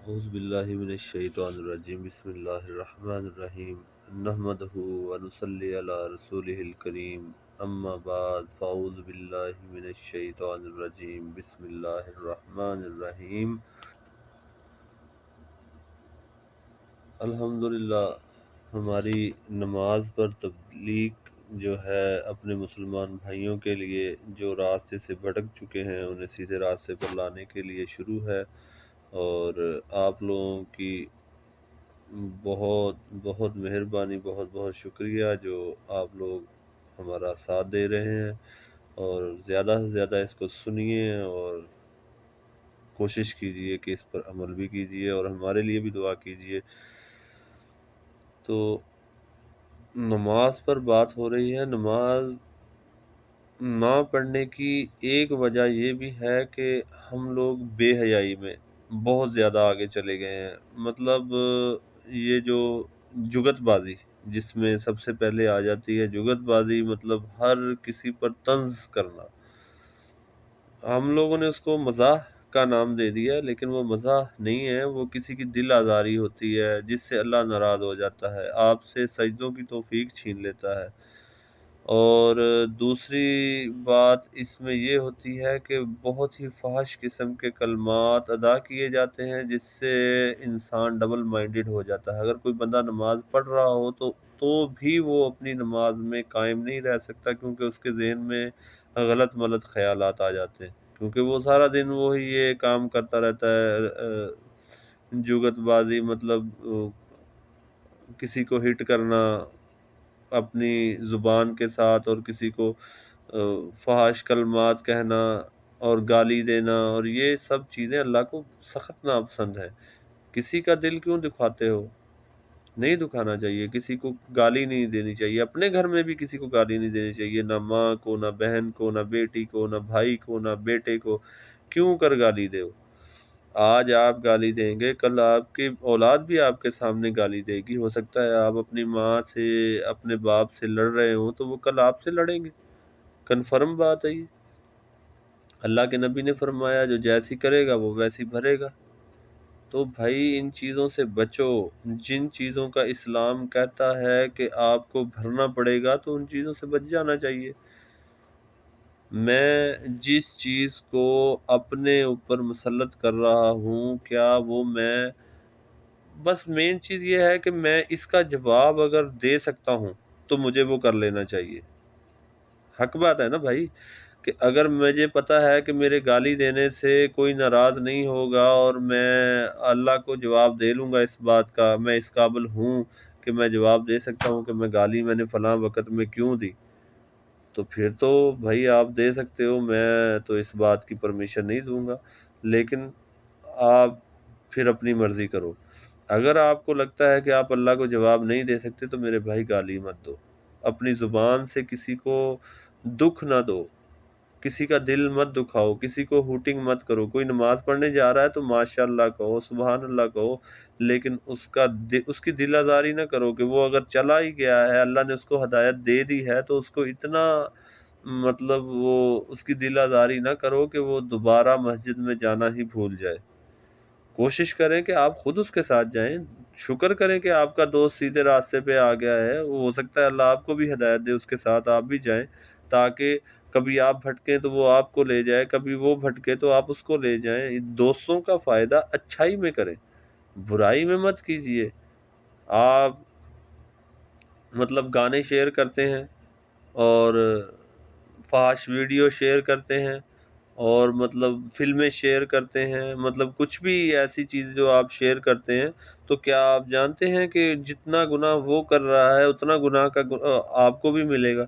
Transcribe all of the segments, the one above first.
اعوذ باللہ من الشیطان الرجیم بسم اللہ الرحمن الرحیم نحمدہ ونصلی علی رسولہ الکریم اما بعد فاعوذ باللہ من الشیطان الرجیم بسم اللہ الرحمن الرحیم الحمدللہ ہماری نماز پر تبلیغ جو ہے اپنے مسلمان بھائیوں کے لیے جو راستے سے بھٹک چکے ہیں انہیں سیدھے راستے پر لانے کے لیے شروع ہے، اور آپ لوگوں کی بہت بہت مہربانی، بہت بہت شکریہ جو آپ لوگ ہمارا ساتھ دے رہے ہیں، اور زیادہ سے زیادہ اس کو سنیے اور کوشش کیجئے کہ اس پر عمل بھی کیجئے اور ہمارے لیے بھی دعا کیجئے۔ تو نماز پر بات ہو رہی ہے۔ نماز نہ پڑھنے کی ایک وجہ یہ بھی ہے کہ ہم لوگ بے حیائی میں بہت زیادہ آگے چلے گئے ہیں۔ مطلب یہ جو جگت بازی جس میں سب سے پہلے آ جاتی ہے جگت بازی، مطلب ہر کسی پر طنز کرنا، ہم لوگوں نے اس کو مزاح کا نام دے دیا، لیکن وہ مزاح نہیں ہے، وہ کسی کی دل آزاری ہوتی ہے جس سے اللہ ناراض ہو جاتا ہے، آپ سے سجدوں کی توفیق چھین لیتا ہے۔ اور دوسری بات اس میں یہ ہوتی ہے کہ بہت ہی فحش قسم کے کلمات ادا کیے جاتے ہیں جس سے انسان ڈبل مائنڈڈ ہو جاتا ہے۔ اگر کوئی بندہ نماز پڑھ رہا ہو تو بھی وہ اپنی نماز میں قائم نہیں رہ سکتا، کیونکہ اس کے ذہن میں غلط ملط خیالات آ جاتے ہیں، کیونکہ وہ سارا دن وہی یہ کام کرتا رہتا ہے، جگت بازی، مطلب کسی کو ہٹ کرنا اپنی زبان کے ساتھ، اور کسی کو فحش کلمات کہنا اور گالی دینا، اور یہ سب چیزیں اللہ کو سخت ناپسند ہے۔ کسی کا دل کیوں دکھاتے ہو؟ نہیں دکھانا چاہیے، کسی کو گالی نہیں دینی چاہیے، اپنے گھر میں بھی کسی کو گالی نہیں دینی چاہیے، نہ ماں کو، نہ بہن کو، نہ بیٹی کو، نہ بھائی کو، نہ بیٹے کو۔ کیوں کر گالی دے؟ آج آپ گالی دیں گے، کل آپ کی اولاد بھی آپ کے سامنے گالی دے گی۔ ہو سکتا ہے آپ اپنی ماں سے، اپنے باپ سے لڑ رہے ہوں تو وہ کل آپ سے لڑیں گے، کنفرم بات ہے یہ۔ اللہ کے نبی نے فرمایا جو جیسی کرے گا وہ ویسی بھرے گا۔ تو بھائی ان چیزوں سے بچو، جن چیزوں کا اسلام کہتا ہے کہ آپ کو بھرنا پڑے گا تو ان چیزوں سے بچ جانا چاہیے۔ میں جس چیز کو اپنے اوپر مسلط کر رہا ہوں، کیا وہ میں بس مین چیز یہ ہے کہ میں اس کا جواب اگر دے سکتا ہوں تو مجھے وہ کر لینا چاہیے۔ حق بات ہے نا بھائی، کہ اگر مجھے پتا ہے کہ میرے گالی دینے سے کوئی ناراض نہیں ہوگا اور میں اللہ کو جواب دے لوں گا اس بات کا، میں اس قابل ہوں کہ میں جواب دے سکتا ہوں کہ میں گالی میں نے فلاں وقت میں کیوں دی، تو پھر تو بھائی آپ دے سکتے ہو، میں تو اس بات کی پرمیشن نہیں دوں گا۔ لیکن آپ پھر اپنی مرضی کرو۔ اگر آپ کو لگتا ہے کہ آپ اللہ کو جواب نہیں دے سکتے تو میرے بھائی گالی مت دو، اپنی زبان سے کسی کو دکھ نہ دو، کسی کا دل مت دکھاؤ، کسی کو ہوٹنگ مت کرو۔ کوئی نماز پڑھنے جا رہا ہے تو ماشاء اللہ کہو، سبحان اللہ کہو، لیکن اس کی دل آزاری نہ کرو کہ وہ اگر چلا ہی گیا ہے، اللہ نے اس کو ہدایت دے دی ہے تو اس کو اتنا، مطلب وہ اس کی دل آزاری نہ کرو کہ وہ دوبارہ مسجد میں جانا ہی بھول جائے۔ کوشش کریں کہ آپ خود اس کے ساتھ جائیں، شکر کریں کہ آپ کا دوست سیدھے راستے پہ آ گیا ہے، وہ ہو سکتا ہے اللہ آپ کو بھی ہدایت دے، اس کے ساتھ آپ بھی جائیں، تاکہ کبھی آپ بھٹکیں تو وہ آپ کو لے جائے، کبھی وہ بھٹکے تو آپ اس کو لے جائیں۔ دوستوں کا فائدہ اچھائی میں کریں، برائی میں مت کیجیے۔ آپ مطلب گانے شیئر کرتے ہیں اور فحش ویڈیو شیئر کرتے ہیں اور مطلب فلمیں شیئر کرتے ہیں، مطلب کچھ بھی ایسی چیز جو آپ شیئر کرتے ہیں، تو کیا آپ جانتے ہیں کہ جتنا گناہ وہ کر رہا ہے اتنا گناہ کا آپ کو بھی ملے گا؟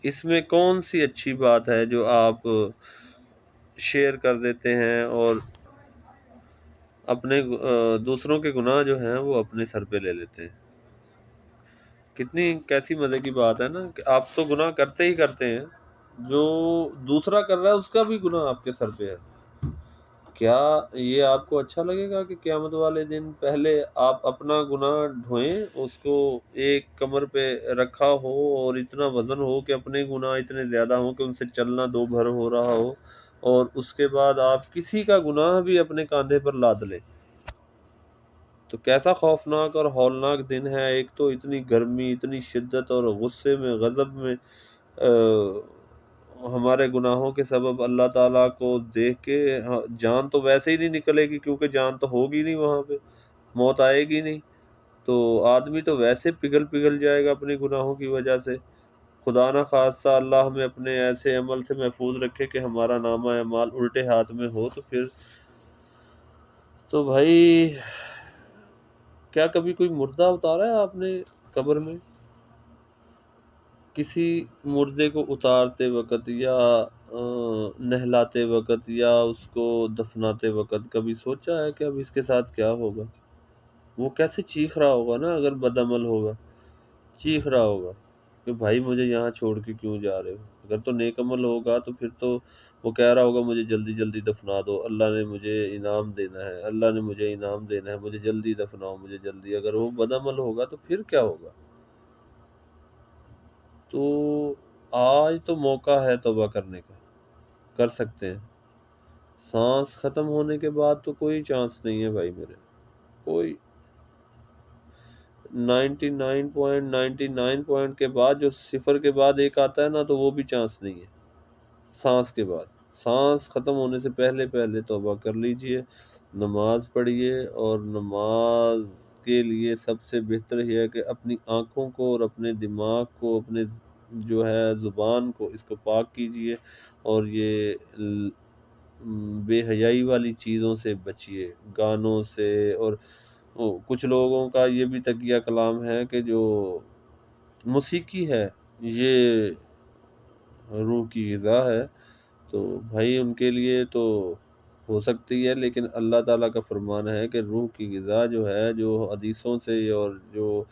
اس میں کون سی اچھی بات ہے جو آپ شیئر کر دیتے ہیں اور اپنے دوسروں کے گناہ جو ہیں وہ اپنے سر پہ لے لیتے ہیں؟ کتنی کیسی مزے کی بات ہے نا، کہ آپ تو گناہ کرتے ہی کرتے ہیں، جو دوسرا کر رہا ہے اس کا بھی گناہ آپ کے سر پہ ہے۔ کیا یہ آپ کو اچھا لگے گا کہ قیامت والے دن پہلے آپ اپنا گناہ ڈھوئیں، اس کو ایک کمر پہ رکھا ہو اور اتنا وزن ہو کہ اپنے گناہ اتنے زیادہ ہوں کہ ان سے چلنا دو بھر ہو رہا ہو، اور اس کے بعد آپ کسی کا گناہ بھی اپنے کاندھے پر لاد لیں، تو کیسا خوفناک اور ہولناک دن ہے۔ ایک تو اتنی گرمی، اتنی شدت، اور غصے میں، غضب میں ہمارے گناہوں کے سبب اللہ تعالیٰ کو دیکھ کے جان تو ویسے ہی نہیں نکلے گی، کیونکہ جان تو ہوگی نہیں، وہاں پہ موت آئے گی نہیں، تو آدمی تو ویسے پگھل جائے گا اپنے گناہوں کی وجہ سے۔ خدا نہ خواستہ اللہ ہمیں اپنے ایسے عمل سے محفوظ رکھے کہ ہمارا نامہ اعمال الٹے ہاتھ میں ہو، تو پھر تو بھائی کیا کبھی کوئی مردہ اتارا ہے آپ نے قبر میں؟ کسی مردے کو اتارتے وقت یا نہلاتے وقت یا اس کو دفناتے وقت کبھی سوچا ہے کہ اب اس کے ساتھ کیا ہوگا؟ وہ کیسے چیخ رہا ہوگا نا، اگر بدعمل ہوگا چیخ رہا ہوگا کہ بھائی مجھے یہاں چھوڑ کے کیوں جا رہے ہو۔ اگر تو نیک عمل ہوگا تو پھر تو وہ کہہ رہا ہوگا مجھے جلدی جلدی دفنا دو، اللہ نے مجھے انعام دینا ہے، اللہ نے مجھے انعام دینا ہے، مجھے جلدی دفناؤ، مجھے جلدی۔ اگر وہ بدعمل ہوگا تو پھر کیا ہوگا؟ تو آج تو موقع ہے توبہ کرنے کا، کر سکتے ہیں۔ سانس ختم ہونے کے بعد تو کوئی چانس نہیں ہے بھائی میرے، کوئی 99.99 پوائنٹ کے بعد جو صفر کے بعد ایک آتا ہے نا، تو وہ بھی چانس نہیں ہے۔ سانس کے بعد، سانس ختم ہونے سے پہلے پہلے توبہ کر لیجئے، نماز پڑھیے، اور نماز کے لیے سب سے بہتر یہ ہے کہ اپنی آنکھوں کو اور اپنے دماغ کو، اپنے جو ہے زبان کو، اس کو پاک کیجئے، اور یہ بے حیائی والی چیزوں سے بچیے، گانوں سے۔ اور کچھ لوگوں کا یہ بھی تقیہ کلام ہے کہ جو موسیقی ہے یہ روح کی غذا ہے، تو بھائی ان کے لیے تو ہو سکتی ہے، لیکن اللہ تعالیٰ کا فرمان ہے کہ روح کی غذا جو ہے، جو حدیثوں سے اور جو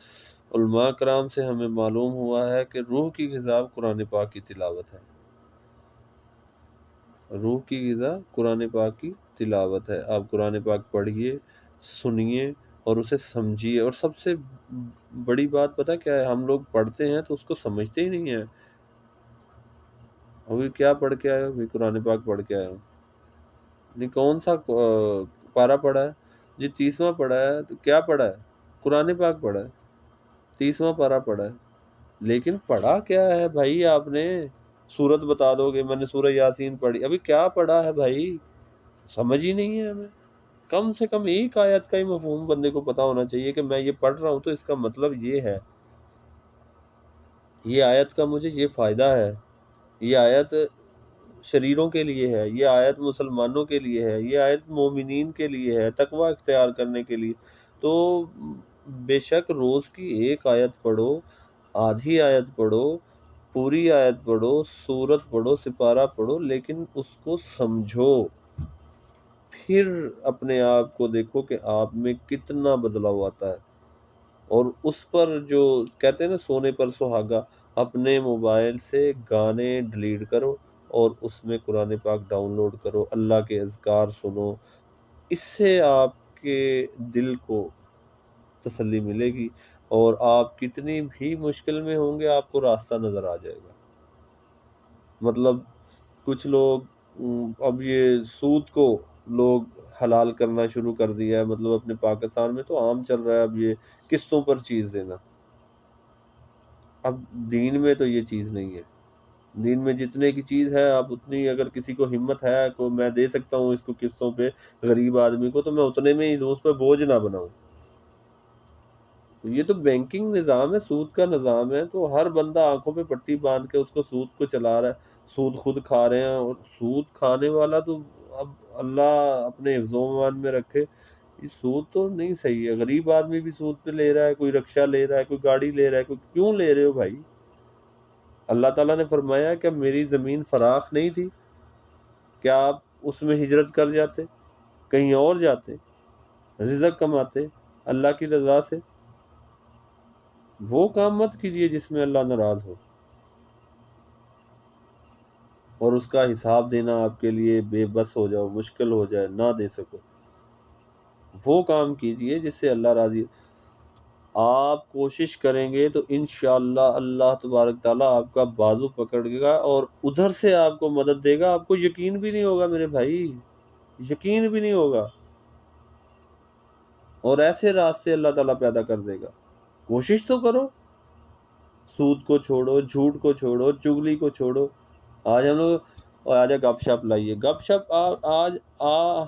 علماء کرام سے ہمیں معلوم ہوا ہے کہ روح کی غذا قرآن پاک کی تلاوت ہے۔ روح کی غذا قرآن پاک کی تلاوت ہے۔ آپ قرآن پاک پڑھیے، سنیے، اور اسے سمجھیے۔ اور سب سے بڑی بات پتہ کیا ہے؟ ہم لوگ پڑھتے ہیں تو اس کو سمجھتے ہی نہیں ہیں۔ ابھی کیا پڑھ کے آئے ہو؟ ابھی قرآن پاک پڑھ کے آئے ہو؟ نہیں، کون سا پارہ پڑھا ہے؟ جی 30واں پڑھا ہے، تو کیا پڑھا ہے؟ قرآن پاک پڑھا ہے، 30واں پارہ پڑھا ہے، لیکن پڑھا کیا ہے بھائی آپ نے؟ سورت بتا دو گے میں نے سورہ یاسین پڑھی، ابھی کیا پڑھا ہے بھائی؟ سمجھ ہی نہیں ہے ہمیں۔ کم سے کم ایک آیت کا ہی مفہوم بندے کو پتا ہونا چاہیے کہ میں یہ پڑھ رہا ہوں تو اس کا مطلب یہ ہے، یہ آیت کا مجھے یہ فائدہ ہے، یہ آیت شریروں کے لیے ہے، یہ آیت مسلمانوں کے لیے ہے، یہ آیت مومنین کے لیے ہے، تقوی اختیار کرنے کے لیے۔ تو بے شک روز کی ایک آیت پڑھو، آدھی آیت پڑھو، پوری آیت پڑھو، سورت پڑھو، سپارہ پڑھو، لیکن اس کو سمجھو، پھر اپنے آپ کو دیکھو کہ آپ میں کتنا بدلاؤ آتا ہے۔ اور اس پر جو کہتے ہیں نا سونے پر سہاگا، اپنے موبائل سے گانے ڈیلیٹ کرو اور اس میں قرآن پاک ڈاؤن لوڈ کرو، اللہ کے اذکار سنو، اس سے آپ کے دل کو تسلی ملے گی، اور آپ کتنی بھی مشکل میں ہوں گے آپ کو راستہ نظر آ جائے گا۔ مطلب کچھ لوگ اب یہ سود کو لوگ حلال کرنا شروع کر دیا ہے، مطلب اپنے پاکستان میں تو عام چل رہا ہے اب یہ قسطوں پر چیز دینا۔ اب دین میں تو یہ چیز نہیں ہے، دین میں جتنے کی چیز ہے آپ اتنی، اگر کسی کو ہمت ہے کو میں دے سکتا ہوں اس کو قسطوں پہ غریب آدمی کو، تو میں اتنے میں ہی دوں، اس پہ بوجھ نہ بناؤں۔ تو یہ تو بینکنگ نظام ہے، سود کا نظام ہے، تو ہر بندہ آنکھوں پہ پٹی باندھ کے اس کو سود کو چلا رہا ہے، سود خود کھا رہے ہیں، اور سود کھانے والا تو اب اللہ اپنے حفظ و امان میں رکھے۔ یہ سود تو نہیں صحیح ہے، غریب آدمی بھی سود پہ لے رہا ہے، کوئی رکشہ لے رہا ہے، کوئی گاڑی لے رہا ہے، کوئی کیوں لے رہے ہو بھائی؟ اللہ تعالیٰ نے فرمایا کہ میری زمین فراخ نہیں تھی، کیا آپ اس میں ہجرت کر جاتے، کہیں اور جاتے، رزق کماتے اللہ کی رضا سے؟ وہ کام مت کیجیے جس میں اللہ ناراض ہو، اور اس کا حساب دینا آپ کے لیے بے بس ہو جاؤ، مشکل ہو جائے، نہ دے سکو۔ وہ کام کیجیے جس سے اللہ راضی ہو۔ آپ کوشش کریں گے تو انشاءاللہ اللہ تبارک تعالیٰ آپ کا بازو پکڑے گا اور ادھر سے آپ کو مدد دے گا. آپ کو یقین بھی نہیں ہوگا میرے بھائی، یقین بھی نہیں ہوگا. اور ایسے راستے اللہ تعالیٰ پیدا کر دے گا. کوشش تو کرو، سود کو چھوڑو، جھوٹ کو چھوڑو، چگلی کو چھوڑو. آج ہم لوگ آج گپ شپ لائیے، گپ شپ آج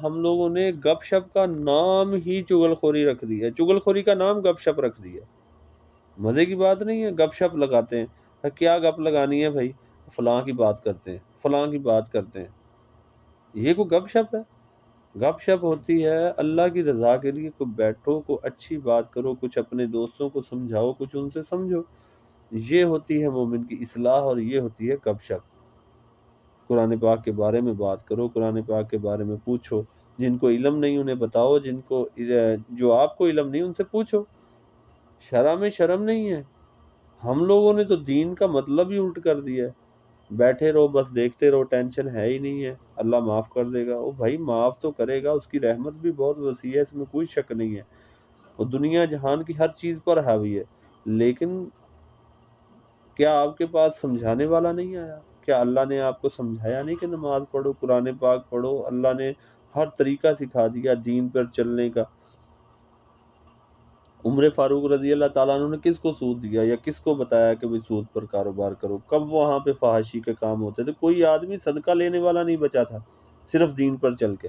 ہم لوگوں نے گپ شپ کا نام ہی چگل خوری رکھ دی ہے، چگل خوری کا نام گپ شپ رکھ دی ہے. مزے کی بات نہیں ہے، گپ شپ لگاتے ہیں. کیا گپ لگانی ہے بھائی؟ فلاں کی بات کرتے ہیں، فلاں کی بات کرتے ہیں. یہ کوئی گپ شپ ہے؟ گپ شپ ہوتی ہے اللہ کی رضا کے لیے. کوئی بیٹھو، کوئی اچھی بات کرو، کچھ اپنے دوستوں کو سمجھاؤ، کچھ ان سے سمجھو. یہ ہوتی ہے مومن کی اصلاح، اور یہ ہوتی ہے گپ شپ. قرآن پاک کے بارے میں بات کرو، قرآن پاک کے بارے میں پوچھو. جن کو علم نہیں انہیں بتاؤ، جن کو جو آپ کو علم نہیں ان سے پوچھو. شرع میں شرم نہیں ہے. ہم لوگوں نے تو دین کا مطلب ہی الٹ کر دیا ہے. بیٹھے رہو، بس دیکھتے رہو، ٹینشن ہے ہی نہیں ہے، اللہ معاف کر دے گا. او بھائی معاف تو کرے گا، اس کی رحمت بھی بہت وسیع ہے، اس میں کوئی شک نہیں ہے. وہ دنیا جہان کی ہر چیز پر حاوی ہے. لیکن کیا آپ کے پاس سمجھانے والا نہیں آیا؟ کیا اللہ نے آپ کو سمجھایا نہیں کہ نماز پڑھو، قرآن پاک پڑھو؟ اللہ نے ہر طریقہ سکھا دیا دین پر چلنے کا. عمر فاروق رضی اللہ تعالیٰ عنہ نے کس کو سود دیا یا کس کو بتایا کہ بھی سود پر کاروبار کرو؟ کب وہاں پہ فحاشی کے کام ہوتے تھے؟ کوئی آدمی صدقہ لینے والا نہیں بچا تھا، صرف دین پر چل کے.